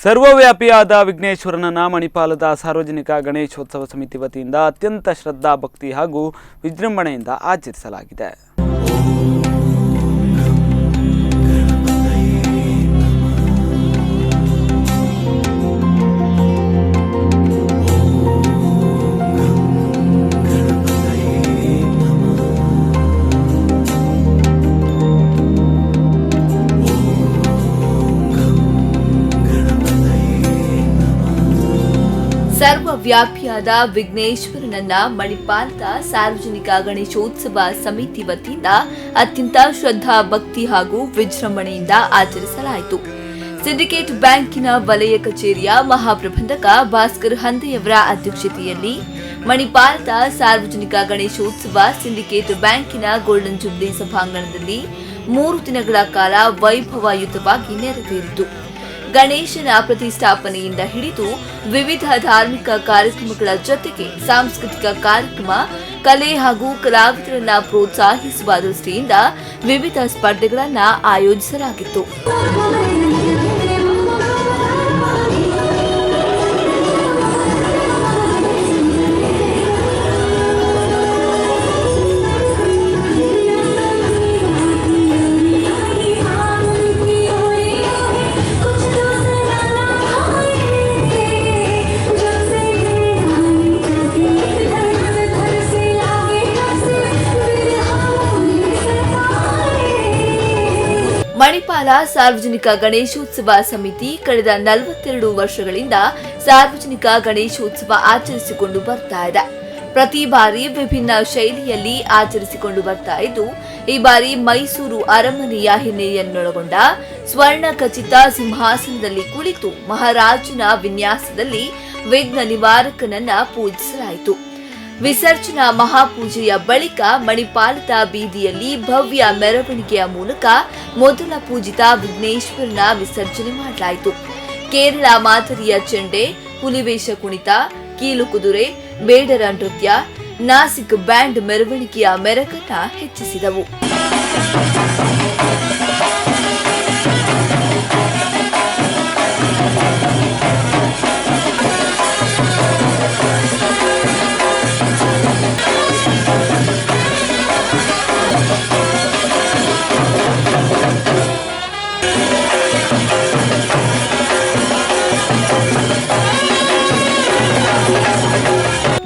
ಸರ್ವವ್ಯಾಪಿಯಾದ ವಿಘ್ನೇಶ್ವರನ ಮಣಿಪಾಲದ ಸಾರ್ವಜನಿಕ ಗಣೇಶೋತ್ಸವ ಸಮಿತಿ ವತಿಯಿಂದ ಅತ್ಯಂತ ಶ್ರದ್ಧಾ ಭಕ್ತಿ ಹಾಗೂ ವಿಜೃಂಭಣೆಯಿಂದ ಆಚರಿಸಲಾಗಿದೆ. ಸರ್ವವ್ಯಾಪಿಯಾದ ವಿಘ್ನೇಶ್ವರನನ್ನ ಮಣಿಪಾಲದ ಸಾರ್ವಜನಿಕ ಗಣೇಶೋತ್ಸವ ಸಮಿತಿ ವತಿಯಿಂದ ಅತ್ಯಂತ ಶ್ರದ್ಧಾ ಭಕ್ತಿ ಹಾಗೂ ವಿಜೃಂಭಣೆಯಿಂದ ಆಚರಿಸಲಾಯಿತು. ಸಿಂಡಿಕೇಟ್ ಬ್ಯಾಂಕಿನ ವಲಯ ಕಚೇರಿಯ ಮಹಾಪ್ರಬಂಧಕ ಭಾಸ್ಕರ್ ಹಂದೆಯವರ ಅಧ್ಯಕ್ಷತೆಯಲ್ಲಿ ಮಣಿಪಾಲದ ಸಾರ್ವಜನಿಕ ಗಣೇಶೋತ್ಸವ ಸಿಂಡಿಕೇಟ್ ಬ್ಯಾಂಕಿನ ಗೋಲ್ಡನ್ ಜುಬ್ಲಿ ಸಭಾಂಗಣದಲ್ಲಿ 3 ದಿನಗಳ ಕಾಲ ವೈಭವಯುತವಾಗಿ ನೆರವೇರಿತು. ಗಣೇಶನ ಪ್ರತಿಷ್ಠಾಪನೆಯಿಂದ ಹಿಡಿದು ವಿವಿಧ ಧಾರ್ಮಿಕ ಕಾರ್ಯಕ್ರಮಗಳ ಜೊತೆಗೆ ಸಾಂಸ್ಕೃತಿಕ ಕಾರ್ಯಕ್ರಮ, ಕಲೆ ಹಾಗೂ ಕಲಾವಿದರನ್ನ ಪ್ರೋತ್ಸಾಹಿಸುವ ದೃಷ್ಟಿಯಿಂದ ವಿವಿಧ ಸ್ಪರ್ಧೆಗಳನ್ನು ಆಯೋಜಿಸಲಾಗಿತ್ತು. ಮಣಿಪಾಲ ಸಾರ್ವಜನಿಕ ಗಣೇಶೋತ್ಸವ ಸಮಿತಿ ಕಳೆದ 42 ವರ್ಷಗಳಿಂದ ಸಾರ್ವಜನಿಕ ಗಣೇಶೋತ್ಸವ ಆಚರಿಸಿಕೊಂಡು ಬರ್ತಾ ಇದೆ. ಪ್ರತಿ ಬಾರಿ ವಿಭಿನ್ನ ಶೈಲಿಯಲ್ಲಿ ಆಚರಿಸಿಕೊಂಡು ಬರ್ತಾ ಇದ್ದು, ಈ ಬಾರಿ ಮೈಸೂರು ಅರಮನೆಯ ಹಿನ್ನೆಲೆಯನ್ನೊಳಗೊಂಡ ಸ್ವರ್ಣ ಖಚಿತ ಸಿಂಹಾಸನದಲ್ಲಿ ಕುಳಿತು ಮಹಾರಾಜನ ವಿನ್ಯಾಸದಲ್ಲಿ ವಿಘ್ನ ನಿವಾರಕನನ್ನ ಪೂಜಿಸಲಾಯಿತು. ವಿಸರ್ಜನಾ ಮಹಾಪೂಜೆಯ ಬಳಿಕ ಮಣಿಪಾಲದ ಬೀದಿಯಲ್ಲಿ ಭವ್ಯ ಮೆರವಣಿಗೆಯ ಮೂಲಕ ಮೊದಲ ಪೂಜಿತ ವಿಘ್ನೇಶ್ವರನ ವಿಸರ್ಜನೆ ಮಾಡಲಾಯಿತು. ಕೇರಳ ಮಾದರಿಯ ಚೆಂಡೆ, ಹುಲಿವೇಷ ಕುಣಿತ, ಕೀಲು ಕುದುರೆ, ಬೇಡರ ನೃತ್ಯ, ನಾಸಿಕ್ ಬ್ಯಾಂಡ್ ಮೆರವಣಿಗೆಯ ಮೆರಗನ್ನ ಹೆಚ್ಚಿಸಿದವು.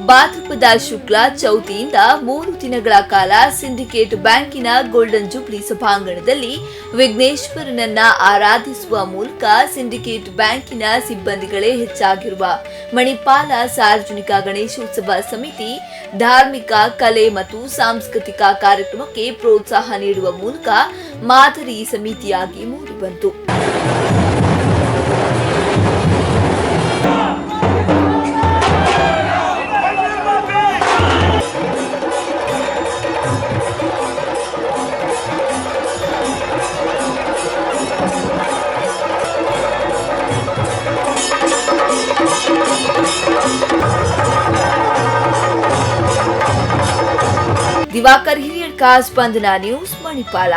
ಭಾದ್ರಪದ ಶುಕ್ಲ ಚೌತಿಯಿಂದ 3 ದಿನಗಳ ಕಾಲ ಸಿಂಡಿಕೇಟ್ ಬ್ಯಾಂಕಿನ ಗೋಲ್ಡನ್ ಜುಬ್ಲಿ ಸಭಾಂಗಣದಲ್ಲಿ ವಿಘ್ನೇಶ್ವರನನ್ನ ಆರಾಧಿಸುವ ಮೂಲಕ ಸಿಂಡಿಕೇಟ್ ಬ್ಯಾಂಕಿನ ಸಿಬ್ಬಂದಿಗಳೇ ಹೆಚ್ಚಾಗಿರುವ ಮಣಿಪಾಲ ಸಾರ್ವಜನಿಕ ಗಣೇಶೋತ್ಸವ ಸಮಿತಿ ಧಾರ್ಮಿಕ, ಕಲೆ ಮತ್ತು ಸಾಂಸ್ಕೃತಿಕ ಕಾರ್ಯಕ್ರಮಕ್ಕೆ ಪ್ರೋತ್ಸಾಹ ನೀಡುವ ಮೂಲಕ ಮಾದರಿ ಸಮಿತಿಯಾಗಿ ಮೂಡಿಬಂತು. ದಿವಾಕರ್ ಹಿರಿಯಡ್ಕ, ಸ್ಪಂದನ ನ್ಯೂಸ್, ಮಣಿಪಾಲ.